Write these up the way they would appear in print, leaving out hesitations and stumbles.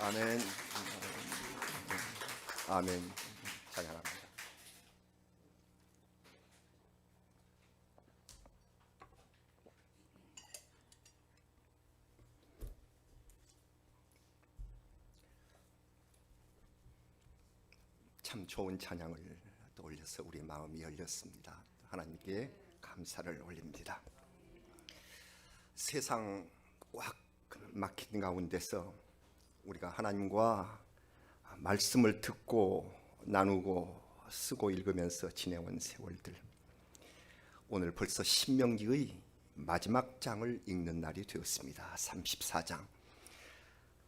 아멘. 아멘. 찬양합니다. 참 좋은 찬양을 또 올려서 우리 마음이 열렸습니다. 하나님께 감사를 올립니다. 세상 꽉 막힌 가운데서 우리가 하나님과 말씀을 듣고 나누고 쓰고 읽으면서 지내온 세월들, 오늘 벌써 신명기의 마지막 장을 읽는 날이 되었습니다. 34장.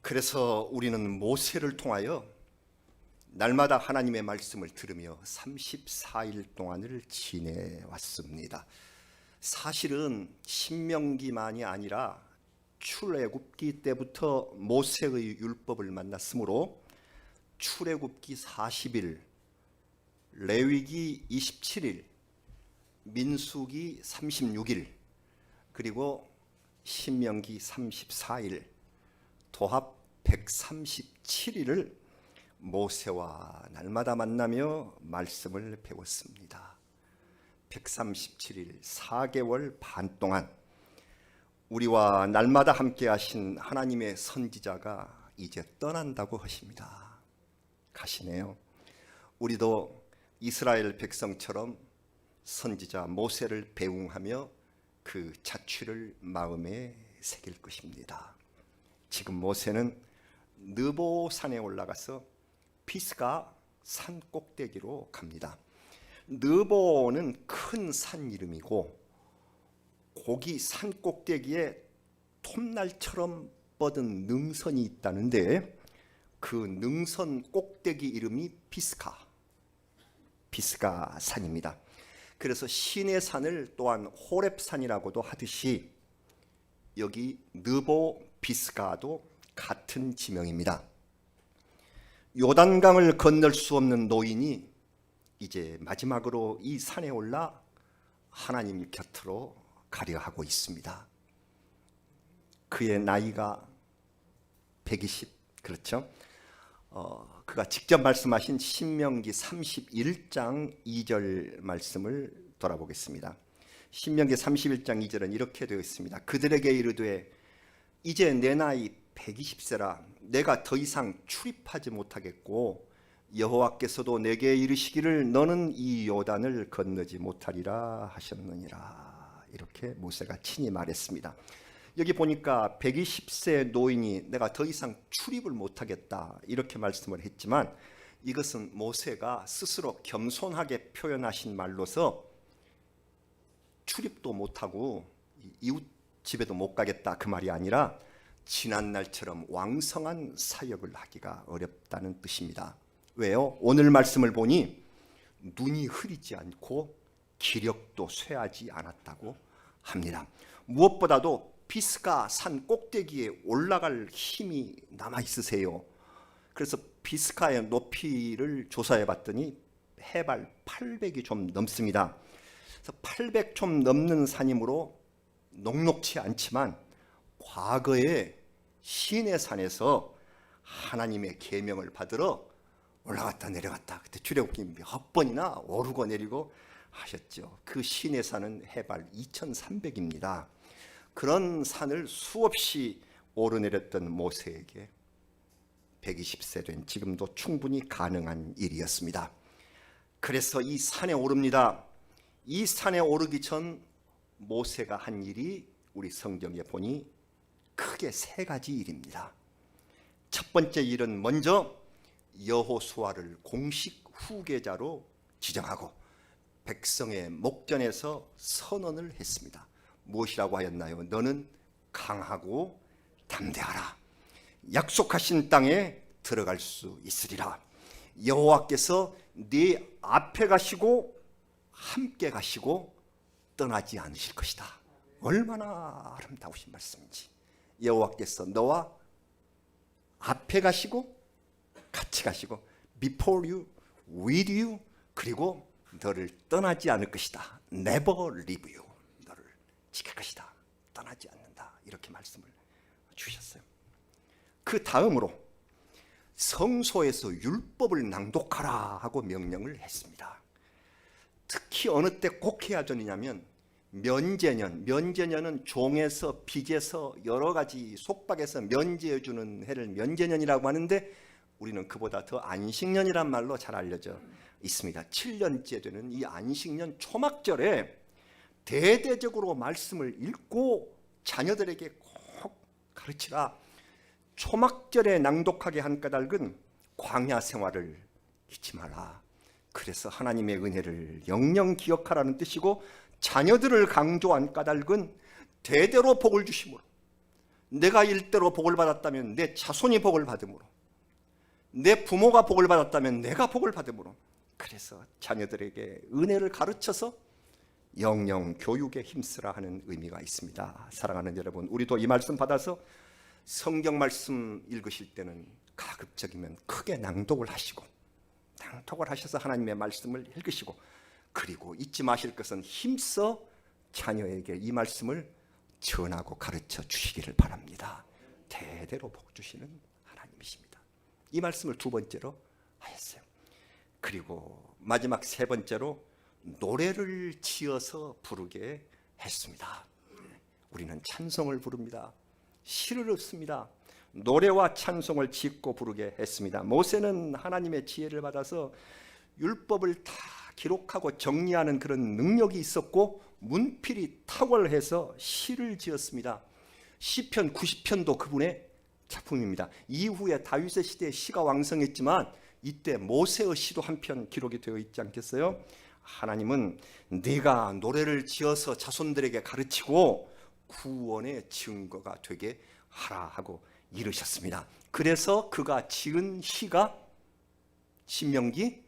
그래서 우리는 모세를 통하여 날마다 하나님의 말씀을 들으며 34일 동안을 지내왔습니다. 사실은 신명기만이 아니라 출애굽기 때부터 모세의 율법을 만났으므로 출애굽기 40일, 레위기 27일, 민수기 36일, 그리고 신명기 34일, 도합 137일을 모세와 날마다 만나며 말씀을 배웠습니다. 137일, 4개월 반 동안 우리와 날마다 함께 하신 하나님의 선지자가 이제 떠난다고 하십니다. 가시네요. 우리도 이스라엘 백성처럼 선지자 모세를 배웅하며 그 자취를 마음에 새길 것입니다. 지금 모세는 느보산에 올라가서 피스가 산 꼭대기로 갑니다. 느보는 큰 산 이름이고 거기 산 꼭대기에 톱날처럼 뻗은 능선이 있다는데 그 능선 꼭대기 이름이 비스가 산입니다. 그래서 신의 산을 또한 호렙산이라고도 하듯이 여기 느보 비스가도 같은 지명입니다. 요단강을 건널 수 없는 노인이 이제 마지막으로 이 산에 올라 하나님 곁으로 가려 하고 있습니다. 그의 나이가 120, 그렇죠? 그가 직접 말씀하신 신명기 31장 2절 말씀을 돌아보겠습니다. 신명기 31장 2절은 이렇게 되어 있습니다. 그들에게 이르되 이제 내 나이 120세라 내가 더 이상 출입하지 못하겠고 여호와께서도 내게 이르시기를 너는 이 요단을 건너지 못하리라 하셨느니라. 이렇게 모세가 친히 말했습니다. 여기 보니까 120세 노인이 내가 더 이상 출입을 못하겠다 이렇게 말씀을 했지만 이것은 모세가 스스로 겸손하게 표현하신 말로서 출입도 못하고 이웃 집에도 못 가겠다 그 말이 아니라 지난날처럼 왕성한 사역을 하기가 어렵다는 뜻입니다. 왜요? 오늘 말씀을 보니 눈이 흐리지 않고 기력도 쇠하지 않았다고 합니다. 무엇보다도 비스가 산 꼭대기에 올라갈 힘이 남아 있으세요. 그래서 비스가의 높이를 조사해 봤더니 해발 800이 좀 넘습니다. 그래서 800 좀 넘는 산이므로 녹록치 않지만 과거에 시내산에서 하나님의 계명을 받으러 올라갔다 내려갔다 그때 출애굽기 몇 번이나 오르고 내리고 하셨죠. 그 시내산은 해발 2300입니다. 그런 산을 수없이 오르내렸던 모세에게 120세 된 지금도 충분히 가능한 일이었습니다. 그래서 이 산에 오릅니다. 이 산에 오르기 전 모세가 한 일이 우리 성경에 보니 크게 세 가지 일입니다. 첫 번째 일은 먼저 여호수아를 공식 후계자로 지정하고 백성의 목전에서 선언을 했습니다. 무엇이라고 하였나요? 너는 강하고 담대하라. 약속하신 땅에 들어갈 수 있으리라. 여호와께서 네 앞에 가시고 함께 가시고 떠나지 않으실 것이다. 얼마나 아름다우신 말씀인지. 여호와께서 너와 앞에 가시고 같이 가시고 before you, with you, 그리고 너를 떠나지 않을 것이다. never leave you. 너를 지킬 것이다. 떠나지 않는다. 이렇게 말씀을 주셨어요. 그 다음으로 성소에서 율법을 낭독하라 하고 명령을 했습니다. 특히 어느 때 꼭 해야 되느냐면 면제년은 종에서 빚에서 여러 가지 속박에서 면제해 주는 해를 면제년이라고 하는데, 우리는 그보다 더 안식년이란 말로 잘 알려져 있습니다. 7년째 되는 이 안식년 초막절에 대대적으로 말씀을 읽고 자녀들에게 꼭 가르치라. 초막절에 낭독하게 한 까닭은 광야 생활을 잊지 마라. 그래서 하나님의 은혜를 영영 기억하라는 뜻이고, 자녀들을 강조한 까닭은 대대로 복을 주심으로, 내가 일대로 복을 받았다면 내 자손이 복을 받음으로, 내 부모가 복을 받았다면 내가 복을 받음으로, 그래서 자녀들에게 은혜를 가르쳐서 영영 교육에 힘쓰라 하는 의미가 있습니다. 사랑하는 여러분, 우리도 이 말씀 받아서 성경 말씀 읽으실 때는 가급적이면 크게 낭독을 하셔서 하나님의 말씀을 읽으시고, 그리고 잊지 마실 것은 힘써 자녀에게 이 말씀을 전하고 가르쳐 주시기를 바랍니다. 대대로 복 주시는 하나님이십니다. 이 말씀을 두 번째로 하였어요. 그리고 마지막 세 번째로 노래를 지어서 부르게 했습니다. 우리는 찬송을 부릅니다. 시를 읊습니다. 노래와 찬송을 짓고 부르게 했습니다. 모세는 하나님의 지혜를 받아서 율법을 다 기록하고 정리하는 그런 능력이 있었고, 문필이 탁월해서 시를 지었습니다. 시편 90편도 그분의 작품입니다. 이후에 다윗의 시대에 시가 왕성했지만 이때 모세의 시도 한 편 기록이 되어 있지 않겠어요? 하나님은 네가 노래를 지어서 자손들에게 가르치고 구원의 증거가 되게 하라 하고 이르셨습니다. 그래서 그가 지은 시가 신명기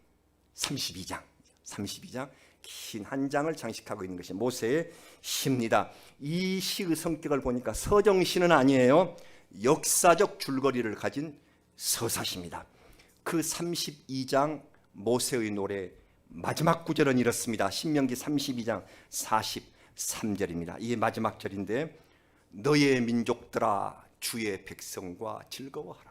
32장 긴 한 장을 장식하고 있는 것이 모세의 시입니다. 이 시의 성격을 보니까 서정시는 아니에요. 역사적 줄거리를 가진 서사시입니다. 그 32장 모세의 노래 마지막 구절은 이렇습니다. 신명기 32장 43절입니다. 이게 마지막 절인데, 너의 민족들아 주의 백성과 즐거워하라.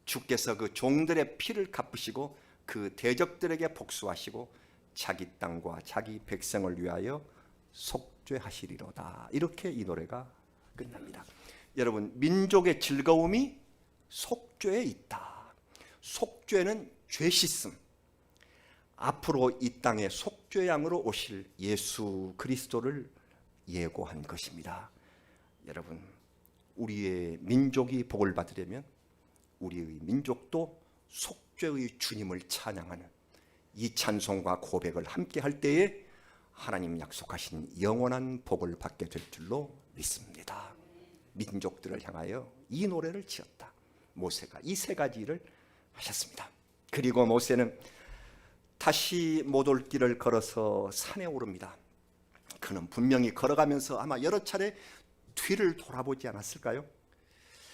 주께서 그 종들의 피를 갚으시고 그 대적들에게 복수하시고 자기 땅과 자기 백성을 위하여 속죄하시리로다. 이렇게 이 노래가 끝납니다. 여러분, 민족의 즐거움이 속죄에 있다. 속죄는 죄 씻음, 앞으로 이 땅에 속죄양으로 오실 예수 그리스도를 예고한 것입니다. 여러분, 우리의 민족이 복을 받으려면 우리의 민족도 속죄의 주님을 찬양하는 이 찬송과 고백을 함께 할 때에 하나님 약속하신 영원한 복을 받게 될 줄로 믿습니다. 민족들을 향하여 이 노래를 지었다. 모세가 이 세 가지를 하셨습니다. 그리고 모세는 다시 못 올 길을 걸어서 산에 오릅니다. 그는 분명히 걸어가면서 아마 여러 차례 뒤를 돌아보지 않았을까요?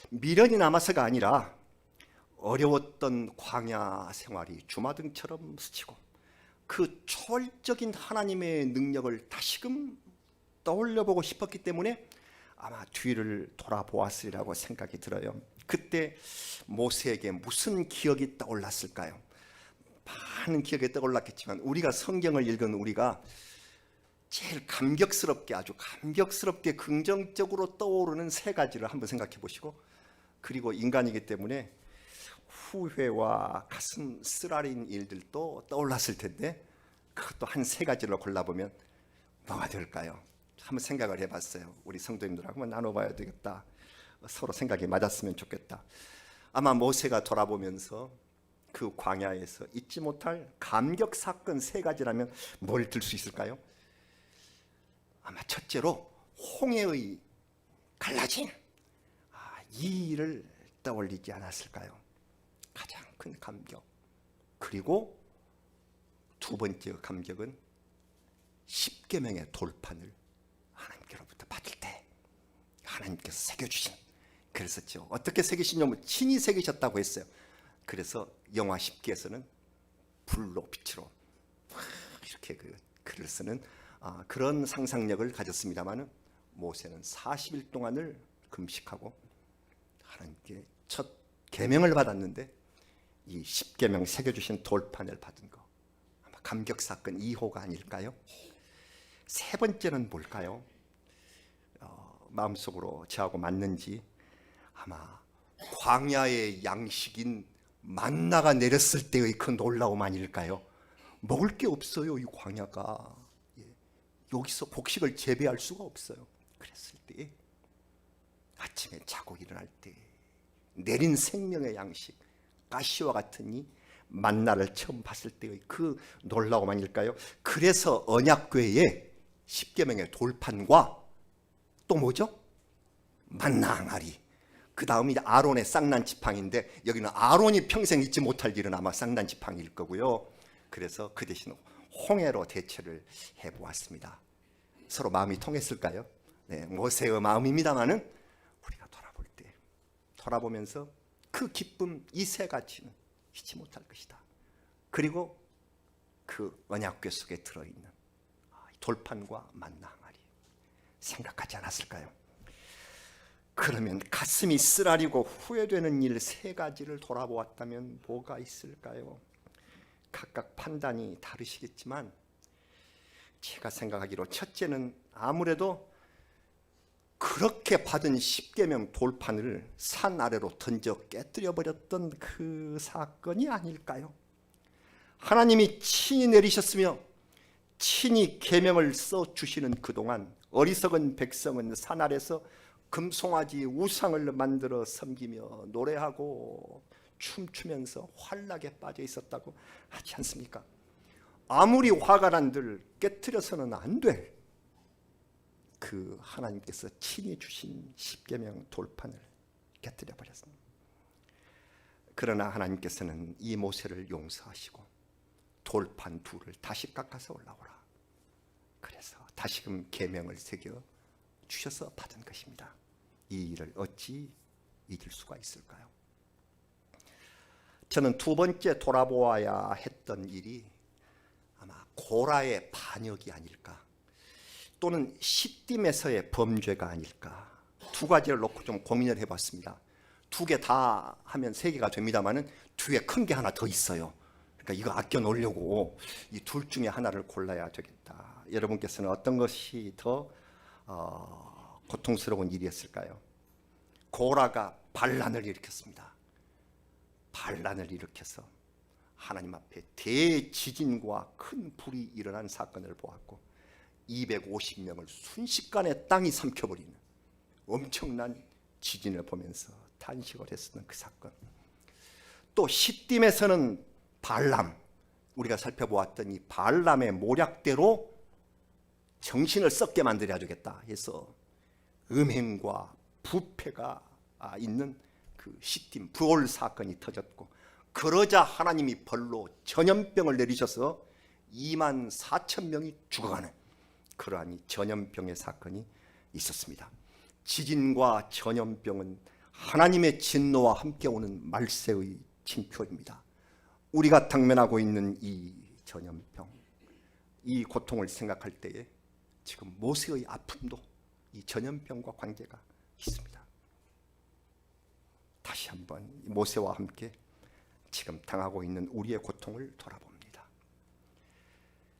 미련이 남아서가 아니라 어려웠던 광야 생활이 주마등처럼 스치고 그 초월적인 하나님의 능력을 다시금 떠올려보고 싶었기 때문에 아마 뒤를 돌아보았으리라고 생각이 들어요. 그때 모세에게 무슨 기억이 떠올랐을까요? 많은 기억이 떠올랐겠지만 우리가 성경을 읽은 우리가 제일 감격스럽게, 아주 감격스럽게 긍정적으로 떠오르는 세 가지를 한번 생각해 보시고, 그리고 인간이기 때문에 후회와 가슴 쓰라린 일들도 떠올랐을 텐데 그것도 한 세 가지로 골라보면 뭐가 될까요? 한번 생각을 해봤어요. 우리 성도님들하고 한번 나눠봐야 되겠다. 서로 생각이 맞았으면 좋겠다. 아마 모세가 돌아보면서 그 광야에서 잊지 못할 감격 사건 세 가지라면 뭘 들 수 있을까요? 아마 첫째로 홍해의 갈라짐, 이 일을 떠올리지 않았을까요? 가장 큰 감격. 그리고 두 번째 감격은 십계명의 돌판을 하나님께로부터 받을 때 하나님께서 새겨주신, 그랬었죠. 어떻게 새기시냐면 친히 새기셨다고 했어요. 그래서 영화 10기에서는 불로 빛으로 이렇게 그 글을 쓰는 그런 상상력을 가졌습니다마는 모세는 40일 동안을 금식하고 하나님께 첫 계명을 받았는데 이 십계명 새겨주신 돌판을 받은 거, 아마 감격 사건 2호가 아닐까요? 세 번째는 뭘까요? 마음속으로 저하고 맞는지 아마 광야의 양식인 만나가 내렸을 때의 그 놀라움 아닐까요? 먹을 게 없어요. 이 광야가 여기서 곡식을 재배할 수가 없어요. 그랬을 때 아침에 자고 일어날 때 내린 생명의 양식 가시와 같은 이 만나를 처음 봤을 때의 그 놀라움 아닐까요? 그래서 언약궤에 십계명의 돌판과 또 뭐죠? 만나 항아리. 그 다음이 아론의 쌍난지팡인데 여기는 아론이 평생 잊지 못할 일은 아마 쌍난지팡일 거고요. 그래서 그 대신 홍해로 대체를 해보았습니다. 서로 마음이 통했을까요? 네, 모세의 마음입니다만은 우리가 돌아보면서 그 기쁨 이 세 가지는 잊지 못할 것이다. 그리고 그 언약궤 속에 들어있는 돌판과 만나 항아리 생각하지 않았을까요? 그러면 가슴이 쓰라리고 후회되는 일 세 가지를 돌아보았다면 뭐가 있을까요? 각각 판단이 다르시겠지만 제가 생각하기로 첫째는 아무래도 그렇게 받은 십계명 돌판을 산 아래로 던져 깨뜨려 버렸던 그 사건이 아닐까요? 하나님이 친히 내리셨으며 친히 계명을 써주시는 그동안 어리석은 백성은 산 아래서 금송아지 우상을 만들어 섬기며 노래하고 춤추면서 환락에 빠져 있었다고 하지 않습니까? 아무리 화가 난들 깨트려서는 안 돼. 그 하나님께서 친히 주신 십계명 돌판을 깨뜨려 버렸습니다. 그러나 하나님께서는 이 모세를 용서하시고 돌판 둘을 다시 깎아서 올라오라. 그래서 다시금 계명을 새겨 주셔서 받은 것입니다. 이 일을 어찌 잊을 수가 있을까요? 저는 두 번째 돌아보아야 했던 일이 아마 고라의 반역이 아닐까, 또는 시딤에서의 범죄가 아닐까, 두 가지를 놓고 좀 고민을 해봤습니다. 두 개 다 하면 세 개가 됩니다만은 뒤에 큰 게 하나 더 있어요. 그러니까 이거 아껴 놓으려고 이 둘 중에 하나를 골라야 되겠다. 여러분께서는 어떤 것이 더 고통스러운 일이었을까요? 고라가 반란을 일으켰습니다. 반란을 일으켜서 하나님 앞에 대지진과 큰 불이 일어난 사건을 보았고 250명을 순식간에 땅이 삼켜버리는 엄청난 지진을 보면서 탄식을 했었던 그 사건. 또 시딤에서는 발람, 우리가 살펴보았던 이 발람의 모략대로 정신을 썩게 만들어야 되겠다 해서 음행과 부패가 있는 그 시딤 부올 사건이 터졌고, 그러자 하나님이 벌로 전염병을 내리셔서 24,000명이 죽어가는 그러한 전염병의 사건이 있었습니다. 지진과 전염병은 하나님의 진노와 함께 오는 말세의 징표입니다. 우리가 당면하고 있는 이 전염병, 이 고통을 생각할 때에 지금 모세의 아픔도 이 전염병과 관계가 있습니다. 다시 한번 모세와 함께 지금 당하고 있는 우리의 고통을 돌아봅니다.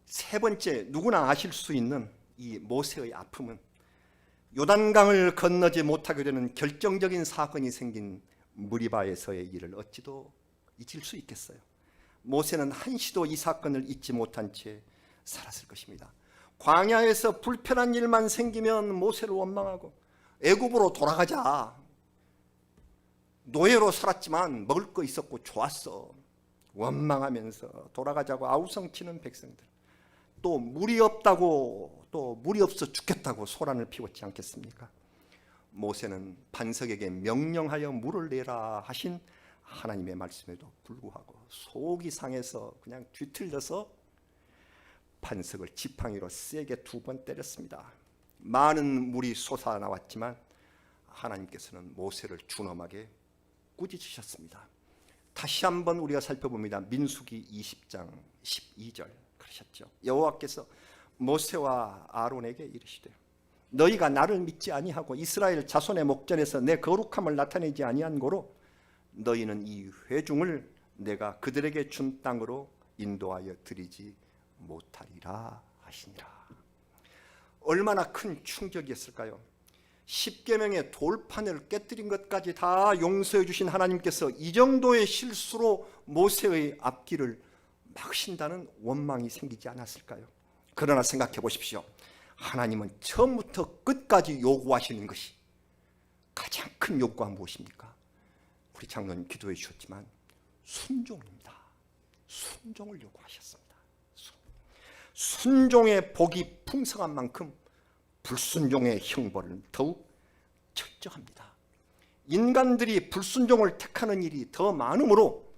세 번째, 누구나 아실 수 있는 이 모세의 아픔은 요단강을 건너지 못하게 되는 결정적인 사건이 생긴 무리바에서의 일을 어찌도 잊을 수 있겠어요. 모세는 한시도 이 사건을 잊지 못한 채 살았을 것입니다. 광야에서 불편한 일만 생기면 모세를 원망하고 애굽으로 돌아가자. 노예로 살았지만 먹을 거 있었고 좋았어. 원망하면서 돌아가자고 아우성치는 백성들. 또 물이 없다고, 또 물이 없어 죽겠다고 소란을 피웠지 않겠습니까? 모세는 반석에게 명령하여 물을 내라 하신 하나님의 말씀에도 불구하고 속이 상해서 그냥 뒤틀려서 반석을 지팡이로 세게 2번 때렸습니다. 많은 물이 솟아나왔지만 하나님께서는 모세를 준엄하게 꾸짖으셨습니다. 다시 한번 우리가 살펴봅니다. 민수기 20장 12절 그러셨죠. 여호와께서 모세와 아론에게 이르시되 너희가 나를 믿지 아니하고 이스라엘 자손의 목전에서 내 거룩함을 나타내지 아니한 고로 너희는 이 회중을 내가 그들에게 준 땅으로 인도하여 드리지 못하리라 하시니라. 얼마나 큰 충격이었을까요? 10계명의 돌판을 깨뜨린 것까지 다 용서해 주신 하나님께서 이 정도의 실수로 모세의 앞길을 막으신다는 원망이 생기지 않았을까요? 그러나 생각해 보십시오. 하나님은 처음부터 끝까지 요구하시는 것이, 가장 큰 요구가 무엇입니까? 우리 장로님 기도해 주셨지만 순종입니다. 순종을 요구하셨습니다. 순종의 복이 풍성한 만큼 불순종의 형벌은 더욱 철저합니다. 인간들이 불순종을 택하는 일이 더 많으므로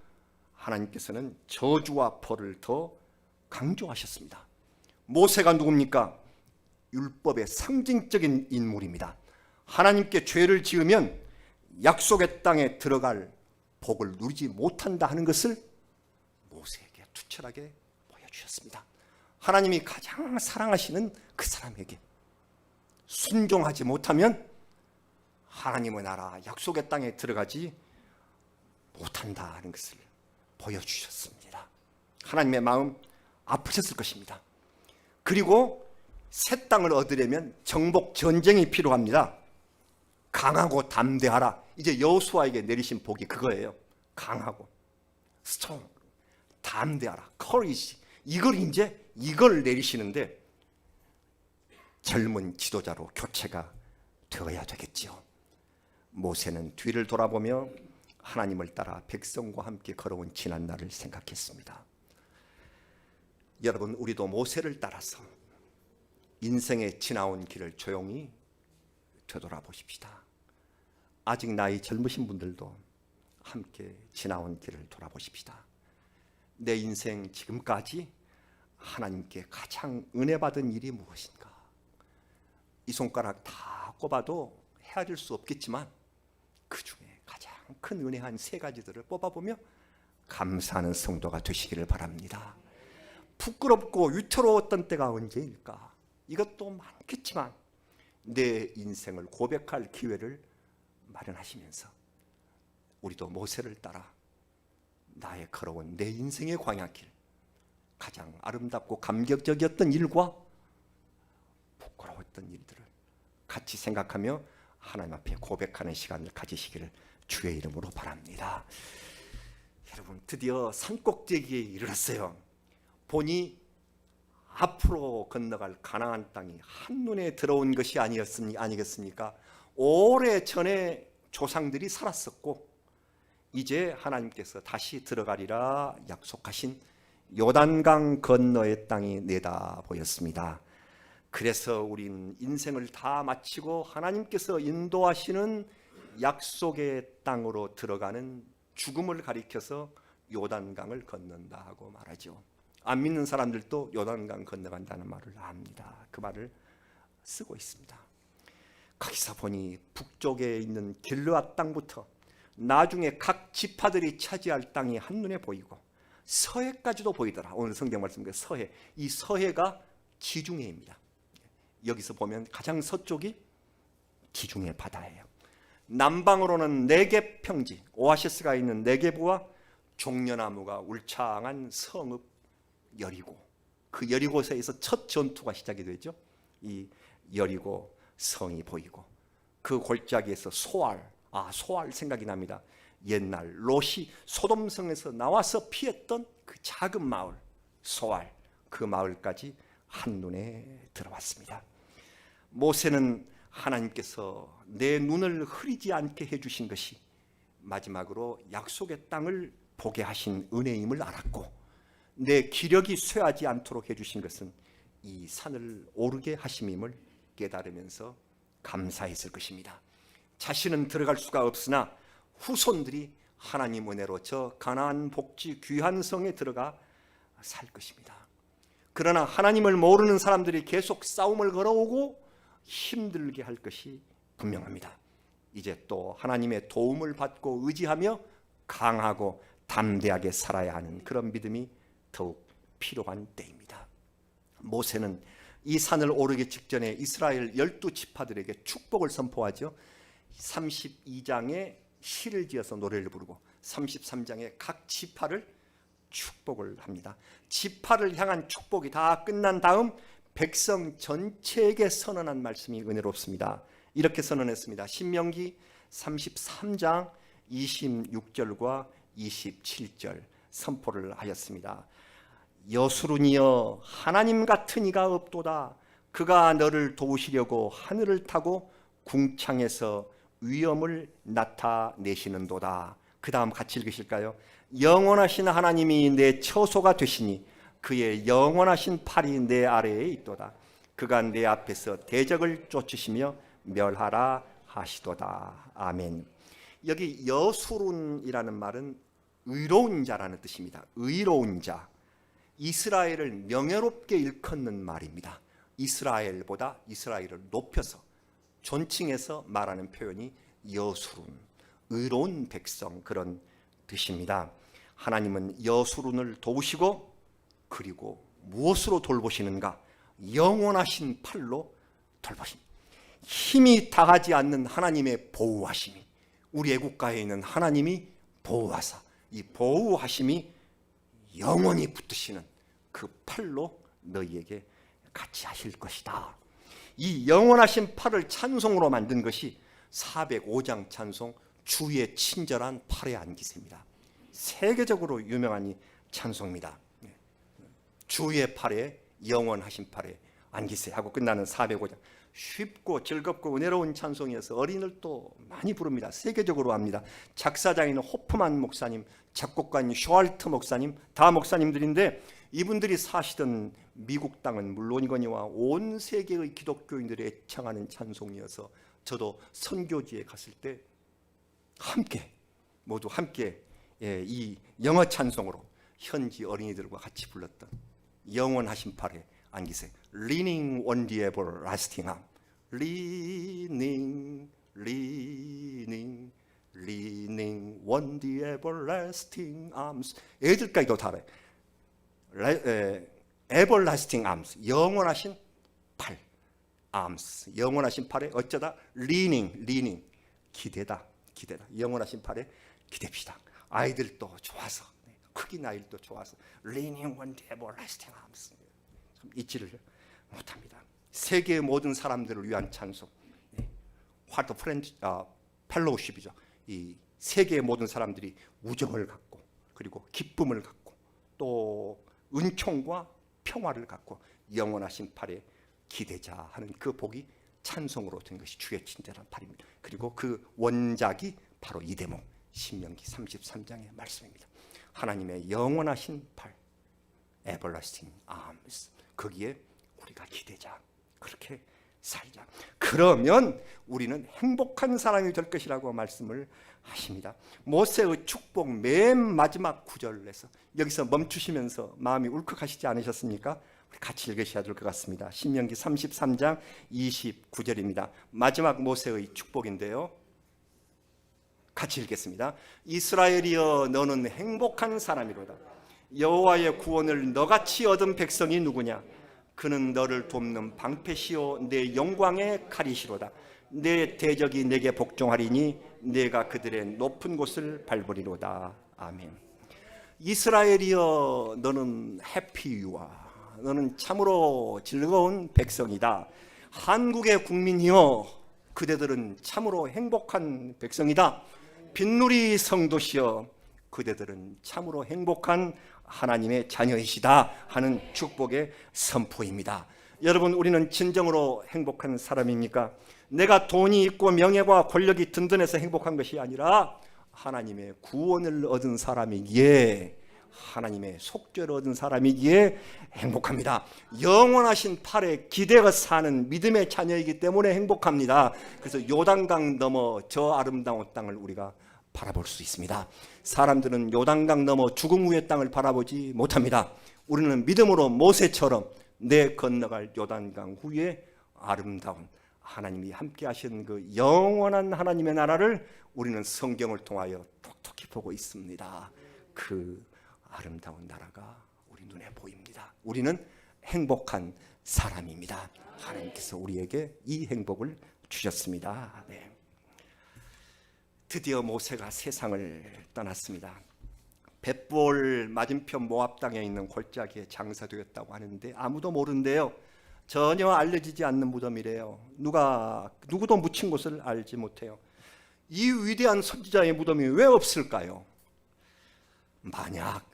하나님께서는 저주와 벌을 더 강조하셨습니다. 모세가 누굽니까? 율법의 상징적인 인물입니다. 하나님께 죄를 지으면 약속의 땅에 들어갈 복을 누리지 못한다 하는 것을 모세에게 투철하게 보여주셨습니다. 하나님이 가장 사랑하시는 그 사람에게 순종하지 못하면 하나님의 나라 약속의 땅에 들어가지 못한다 하는 것을 보여주셨습니다. 하나님의 마음 아프셨을 것입니다. 그리고 새 땅을 얻으려면 정복 전쟁이 필요합니다. 강하고 담대하라. 이제 여호수아에게 내리신 복이 그거예요. 강하고 strong, 담대하라, courage. 이걸 내리시는데 젊은 지도자로 교체가 되어야 되겠지요. 모세는 뒤를 돌아보며 하나님을 따라 백성과 함께 걸어온 지난 날을 생각했습니다. 여러분, 우리도 모세를 따라서 인생의 지나온 길을 조용히 되돌아보십시다. 아직 나이 젊으신 분들도 함께 지나온 길을 돌아보십시다. 내 인생 지금까지 하나님께 가장 은혜 받은 일이 무엇인가? 이 손가락 다 꼽아도 헤아릴 수 없겠지만 그 중에 가장 큰 은혜 한 3가지들을 뽑아보며 감사하는 성도가 되시기를 바랍니다. 부끄럽고 위태로웠던 때가 언제일까? 이것도 많겠지만 내 인생을 고백할 기회를 마련하시면서 우리도 모세를 따라 나의 걸어온 내 인생의 광야길, 가장 아름답고 감격적이었던 일과 부끄러웠던 일들을 같이 생각하며 하나님 앞에 고백하는 시간을 가지시기를 주의 이름으로 바랍니다. 여러분, 드디어 산꼭대기에 이르렀어요. 보니 앞으로 건너갈 가나안 땅이 한눈에 들어온 것이 아니겠습니까? 오래전에 조상들이 살았었고 이제 하나님께서 다시 들어가리라 약속하신 요단강 건너의 땅이 내다 보였습니다. 그래서 우리는 인생을 다 마치고 하나님께서 인도하시는 약속의 땅으로 들어가는 죽음을 가리켜서 요단강을 건넌다 하고 말하죠. 안 믿는 사람들도 요단강 건너간다는 말을 압니다. 그 말을 쓰고 있습니다. 거기서 보니 북쪽에 있는 길르앗 땅부터 나중에 각 지파들이 차지할 땅이 한눈에 보이고 서해까지도 보이더라. 오늘 성경 말씀대로 서해. 이 서해가 지중해입니다. 여기서 보면 가장 서쪽이 지중해 바다예요. 남방으로는 네겝 평지, 오아시스가 있는 네겝과 종려나무가 울창한 성읍 여리고, 그 여리고에서 첫 전투가 시작이 되죠. 이 여리고 성이 보이고 그 골짜기에서 소알 생각이 납니다. 옛날 롯이 소돔성에서 나와서 피했던 그 작은 마을 소알, 그 마을까지 한눈에 들어왔습니다. 모세는 하나님께서 내 눈을 흐리지 않게 해주신 것이 마지막으로 약속의 땅을 보게 하신 은혜임을 알았고, 내 기력이 쇠하지 않도록 해주신 것은 이 산을 오르게 하심임을 깨달으면서 감사했을 것입니다. 자신은 들어갈 수가 없으나 후손들이 하나님 은혜로 저 가나안 복지 귀한 성에 들어가 살 것입니다. 그러나 하나님을 모르는 사람들이 계속 싸움을 걸어오고 힘들게 할 것이 분명합니다. 이제 또 하나님의 도움을 받고 의지하며 강하고 담대하게 살아야 하는 그런 믿음이 더욱 필요한 때입니다. 모세는 이 산을 오르기 직전에 이스라엘 12지파들에게 축복을 선포하죠. 32장에 시를 지어서 노래를 부르고 33장에 각 지파를 축복을 합니다. 지파를 향한 축복이 다 끝난 다음 백성 전체에게 선언한 말씀이 은혜롭습니다. 이렇게 선언했습니다. 신명기 33장 26절과 27절 선포를 하였습니다. 여수run이여 하나님 같은 이가 없도다. 그가 너를 도우시려고 하늘을 타고 궁창에서 위엄을 나타내시는도다. 그 다음 같이 읽으실까요? 영원하신 하나님이 내 처소가 되시니 그의 영원하신 팔이 내 아래에 있도다. 그가 내 앞에서 대적을 쫓으시며 멸하라 하시도다. 아멘. 여기 여수룬이라는 말은 의로운 자라는 뜻입니다. 의로운 자. 이스라엘을 명예롭게 일컫는 말입니다. 이스라엘보다 이스라엘을 높여서 존칭해서 말하는 표현이 여수룬, 의로운 백성, 그런 뜻입니다. 하나님은 여수룬을 도우시고 그리고 무엇으로 돌보시는가? 영원하신 팔로 돌보십니다. 힘이 다하지 않는 하나님의 보호하심이, 우리 애국가에 있는 하나님이 보호하사 이 보호하심이 영원히 붙으시는 그 팔로 너희에게 같이 하실 것이다. 이 영원하신 팔을 찬송으로 만든 것이 405장 찬송 주의 친절한 팔의 안기세입니다. 세계적으로 유명한 이 찬송입니다. 주의 팔에 영원하신 팔에 안기세 하고 끝나는 405장, 쉽고 즐겁고 은혜로운 찬송이어서 어린이들도 많이 부릅니다. 세계적으로 합니다. 작사자인 호프만 목사님, 작곡가인 슈왈트 목사님, 다 목사님들인데 이분들이 사시던 미국 땅은 물론이거니와 온 세계의 기독교인들이 애창하는 찬송이어서 저도 선교지에 갔을 때 함께, 모두 함께 이 영어 찬송으로 현지 어린이들과 같이 불렀던 영원하신 팔에 안기세, Leaning on the everlasting arm, Leaning, Leaning, Leaning on the everlasting arms. 애들까지도 다 알아요. Everlasting arms, 영원하신 팔, arms, 영원하신 팔에 어쩌다 Leaning, Leaning, 기대다, 기대다. 영원하신 팔에 기댑시다. 아이들도 좋아서, 크긴 아이들도 좋아서 Leaning on the everlasting arms. 참 잊지를 못합니다. 세계의 모든 사람들을 위한 찬송, What a friend, fellowship이죠. 이 세계의 모든 사람들이 우정을 갖고 그리고 기쁨을 갖고 또 은총과 평화를 갖고 영원하신 팔에 기대자 하는 그 복이 찬송으로 된 것이 주의 친절한 팔입니다. 그리고 그 원작이 바로 이 대목 신명기 33장의 말씀입니다. 하나님의 영원하신 팔, everlasting arms, 거기에 우리가 기대자, 그렇게 살자. 그러면 우리는 행복한 사람이 될 것이라고 말씀을 하십니다. 모세의 축복 맨 마지막 구절에서 여기서 멈추시면서 마음이 울컥하시지 않으셨습니까? 우리 같이 읽으셔야 될 것 같습니다. 신명기 33장 29절입니다. 마지막 모세의 축복인데요. 같이 읽겠습니다. 이스라엘이여 너는 행복한 사람이로다. 여호와의 구원을 너같이 얻은 백성이 누구냐? 그는 너를 돕는 방패시오 내 영광의 칼이시로다. 내 대적이 내게 복종하리니 내가 그들의 높은 곳을 밟으리로다. 아멘. 이스라엘이여 너는 해피유아, 너는 참으로 즐거운 백성이다. 한국의 국민이여 그대들은 참으로 행복한 백성이다. 빈누리 성도시여 그대들은 참으로 행복한 하나님의 자녀이시다 하는 축복의 선포입니다. 여러분, 우리는 진정으로 행복한 사람입니까? 내가 돈이 있고 명예와 권력이 든든해서 행복한 것이 아니라 하나님의 구원을 얻은 사람이기에, 하나님의 속죄를 얻은 사람이기에 행복합니다. 영원하신 팔에 기대가 사는 믿음의 자녀이기 때문에 행복합니다. 그래서 요단강 넘어 저 아름다운 땅을 우리가 바라볼 수 있습니다. 사람들은 요단강 넘어 죽음 후의 땅을 바라보지 못합니다. 우리는 믿음으로 모세처럼 내 건너갈 요단강 후에 아름다운 하나님이 함께 하신 그 영원한 하나님의 나라를 우리는 성경을 통하여 톡톡히 보고 있습니다. 그 아름다운 나라가 우리 눈에 보입니다. 우리는 행복한 사람입니다. 하나님께서 우리에게 이 행복을 주셨습니다. 네. 드디어 모세가 세상을 떠났습니다. 벳볼 맞은편 모압 땅에 있는 골짜기에 장사되었다고 하는데 아무도 모른대요. 전혀 알려지지 않는 무덤이래요. 누구도 묻힌 곳을 알지 못해요. 이 위대한 선지자의 무덤이 왜 없을까요? 만약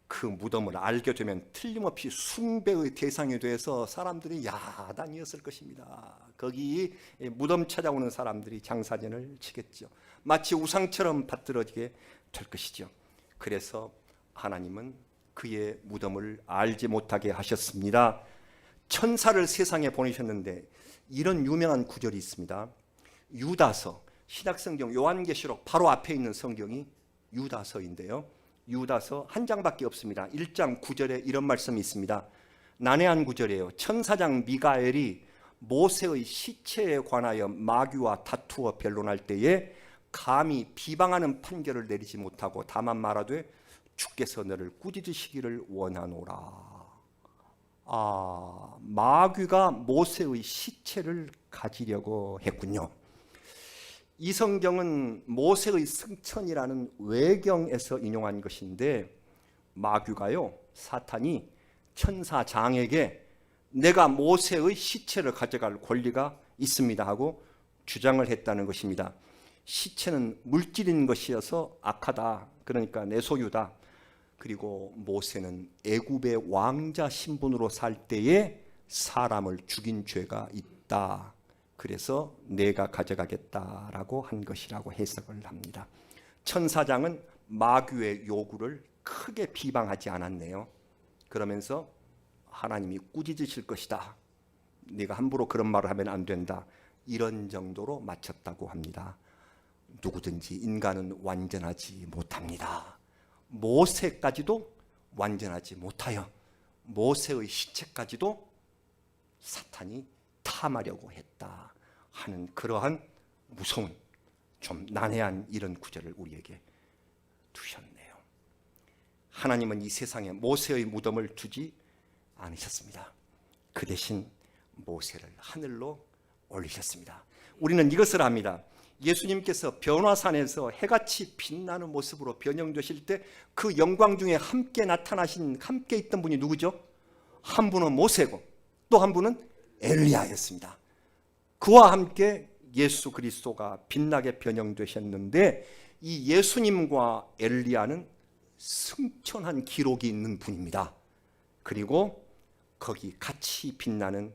그 무덤을 알게 되면 틀림없이 숭배의 대상이 돼서 사람들이 야단이었을 것입니다. 거기 무덤 찾아오는 사람들이 장사진을 치겠죠. 마치 우상처럼 받들어지게 될 것이죠. 그래서 하나님은 그의 무덤을 알지 못하게 하셨습니다. 천사를 세상에 보내셨는데 이런 유명한 구절이 있습니다. 유다서, 신약성경 요한계시록 바로 앞에 있는 성경이 유다서인데요. 유다서 한 장밖에 없습니다. 1장 9절에 이런 말씀이 있습니다. 난해한 구절이에요. 천사장 미가엘이 모세의 시체에 관하여 마귀와 다투어 변론할 때에 감히 비방하는 판결을 내리지 못하고 다만 말하되 주께서 너를 꾸짖으시기를 원하노라. 마귀가 모세의 시체를 가지려고 했군요. 이 성경은 모세의 승천이라는 외경에서 인용한 것인데 마귀가요, 사탄이 천사장에게 내가 모세의 시체를 가져갈 권리가 있습니다 하고 주장을 했다는 것입니다. 시체는 물질인 것이어서 악하다, 그러니까 내 소유다. 그리고 모세는 애굽의 왕자 신분으로 살 때에 사람을 죽인 죄가 있다. 그래서 내가 가져가겠다라고 한 것이라고 해석을 합니다. 천사장은 마귀의 요구를 크게 비방하지 않았네요. 그러면서 하나님이 꾸짖으실 것이다. 네가 함부로 그런 말을 하면 안 된다. 이런 정도로 마쳤다고 합니다. 누구든지 인간은 완전하지 못합니다. 모세까지도 완전하지 못하여 모세의 시체까지도 사탄이 탐하려고 했다 하는 그러한 무서운, 좀 난해한 이런 구절을 우리에게 두셨네요. 하나님은 이 세상에 모세의 무덤을 두지 않으셨습니다. 그 대신 모세를 하늘로 올리셨습니다. 우리는 이것을 압니다. 예수님께서 변화산에서 해같이 빛나는 모습으로 변형되실 때 그 영광 중에 함께 나타나신, 함께 있던 분이 누구죠? 한 분은 모세고 또 한 분은 엘리야였습니다. 그와 함께 예수 그리스도가 빛나게 변형되셨는데 이 예수님과 엘리야는 승천한 기록이 있는 분입니다. 그리고 거기 같이 빛나는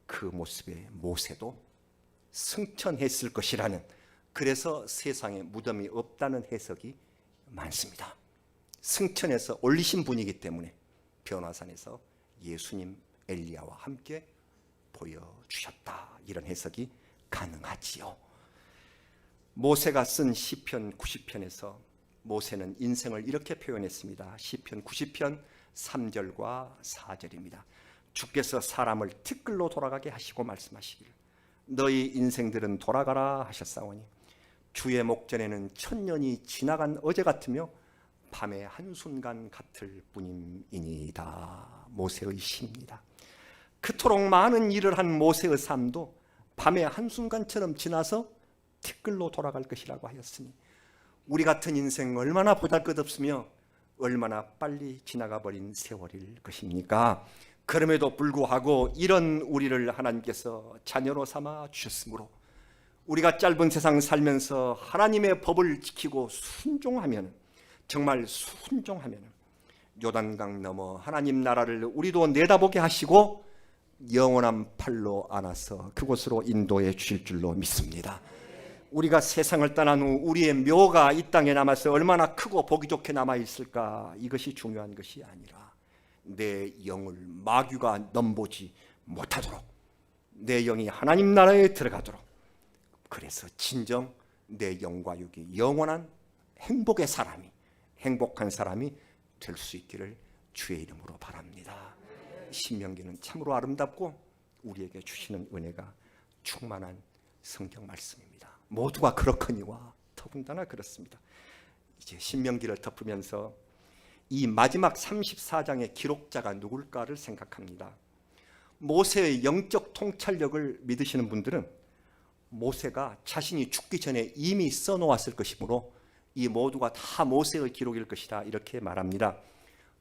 그 모습의 모세도 승천했을 것이라는, 그래서 세상에 무덤이 없다는 해석이 많습니다. 승천해서 올리신 분이기 때문에 변화산에서 예수님, 엘리야와 함께 보여주셨다, 이런 해석이 가능하지요. 모세가 쓴 시편 90편에서 모세는 인생을 이렇게 표현했습니다. 시편 90편 3절과 4절입니다. 주께서 사람을 티끌로 돌아가게 하시고 말씀하시기를 너희 인생들은 돌아가라 하셨사오니 주의 목전에는 천년이 지나간 어제 같으며 밤의 한순간 같을 뿐임이니이다. 모세의 시입니다. 그토록 많은 일을 한 모세의 삶도 밤의 한순간처럼 지나서 티끌로 돌아갈 것이라고 하였으니 우리 같은 인생 얼마나 보잘것없으며 얼마나 빨리 지나가 버린 세월일 것입니까? 그럼에도 불구하고 이런 우리를 하나님께서 자녀로 삼아 주셨으므로 우리가 짧은 세상 살면서 하나님의 법을 지키고 순종하면, 정말 순종하면 요단강 넘어 하나님 나라를 우리도 내다보게 하시고 영원한 팔로 안아서 그곳으로 인도해 주실 줄로 믿습니다. 우리가 세상을 떠난 후 우리의 묘가 이 땅에 남아서 얼마나 크고 보기 좋게 남아있을까, 이것이 중요한 것이 아니라 내 영을 마귀가 넘보지 못하도록 내 영이 하나님 나라에 들어가도록, 그래서 진정 내 영과 육이 영원한 행복의 사람이, 행복한 사람이 될 수 있기를 주의 이름으로 바랍니다. 신명기는 참으로 아름답고 우리에게 주시는 은혜가 충만한 성경 말씀입니다. 모두가 그렇거니와 더군다나 그렇습니다. 이제 신명기를 덮으면서 이 마지막 34장의 기록자가 누굴까를 생각합니다. 모세의 영적 통찰력을 믿으시는 분들은 모세가 자신이 죽기 전에 이미 써놓았을 것이므로 이 모두가 다 모세의 기록일 것이다 이렇게 말합니다.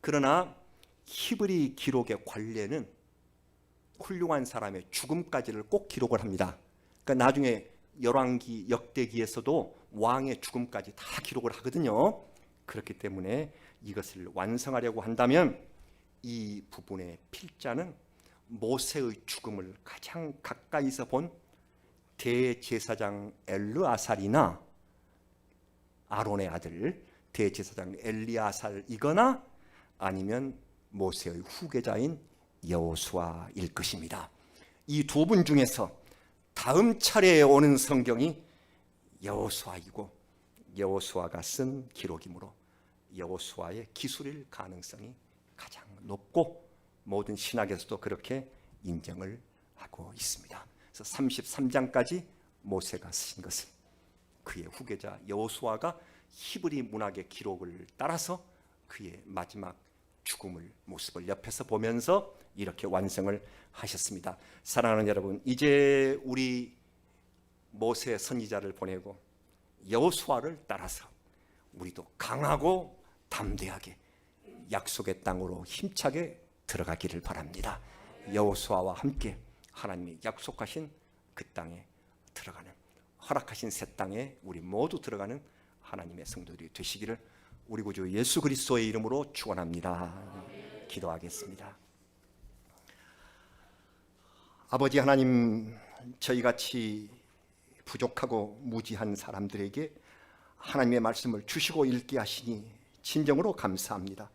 그러나 히브리 기록의 관례는 훌륭한 사람의 죽음까지를 꼭 기록을 합니다. 그러니까 나중에 열왕기, 역대기에서도 왕의 죽음까지 다 기록을 하거든요. 그렇기 때문에 이것을 완성하려고 한다면 이 부분의 필자는 모세의 죽음을 가장 가까이서 본 대제사장 엘르아살이나 아론의 아들 대제사장 엘리아살이거나 아니면 모세의 후계자인 여호수아일 것입니다. 이 두 분 중에서 다음 차례에 오는 성경이 여호수아이고 여호수아가 쓴 기록이므로 여호수아의 기술일 가능성이 가장 높고 모든 신학에서도 그렇게 인정을 하고 있습니다. 그래서 33장까지 모세가 쓰신 것을 그의 후계자 여호수아가 히브리 문학의 기록을 따라서 그의 마지막 죽음을 모습을 옆에서 보면서 이렇게 완성을 하셨습니다. 사랑하는 여러분, 이제 우리 모세 선지자를 보내고 여호수아를 따라서 우리도 강하고 담대하게 약속의 땅으로 힘차게 들어가기를 바랍니다. 여호수아와 함께 하나님이 약속하신 그 땅에 들어가는, 허락하신 새 땅에 우리 모두 들어가는 하나님의 성도들이 되시기를 우리 구주 예수 그리스도의 이름으로 축원합니다. 기도하겠습니다. 아버지 하나님, 저희같이 부족하고 무지한 사람들에게 하나님의 말씀을 주시고 읽게 하시니 진정으로 감사합니다.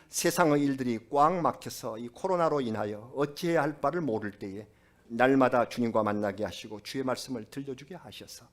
세상의 일들이 꽉 막혀서 이 코로나로 인하여 어찌해야 할 바를 모를 때에 날마다 주님과 만나게 하시고 주의 말씀을 들려주게 하셔서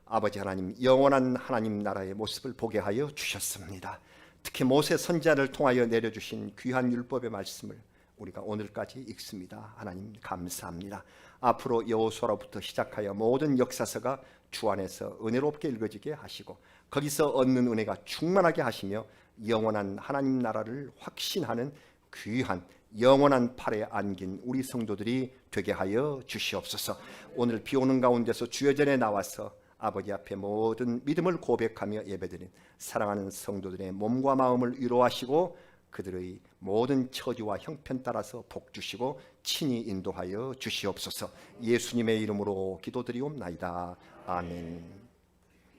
아버지 하나님, 영원한 하나님 나라의 모습을 보게 하여 주셨습니다. 특히 모세 선지자를 통하여 내려주신 귀한 율법의 말씀을 우리가 오늘까지 읽습니다. 하나님 감사합니다. 앞으로 여호수아로부터 시작하여 모든 역사서가 주 안에서 은혜롭게 읽어지게 하시고 거기서 얻는 은혜가 충만하게 하시며 영원한 하나님 나라를 확신하는 귀한 영원한 팔에 안긴 우리 성도들이 되게 하여 주시옵소서. 오늘 비 오는 가운데서 주여 전에 나와서 아버지 앞에 모든 믿음을 고백하며 예배드린 사랑하는 성도들의 몸과 마음을 위로하시고 그들의 모든 처지와 형편 따라서 복 주시고 친히 인도하여 주시옵소서. 예수님의 이름으로 기도드리옵나이다. 아멘.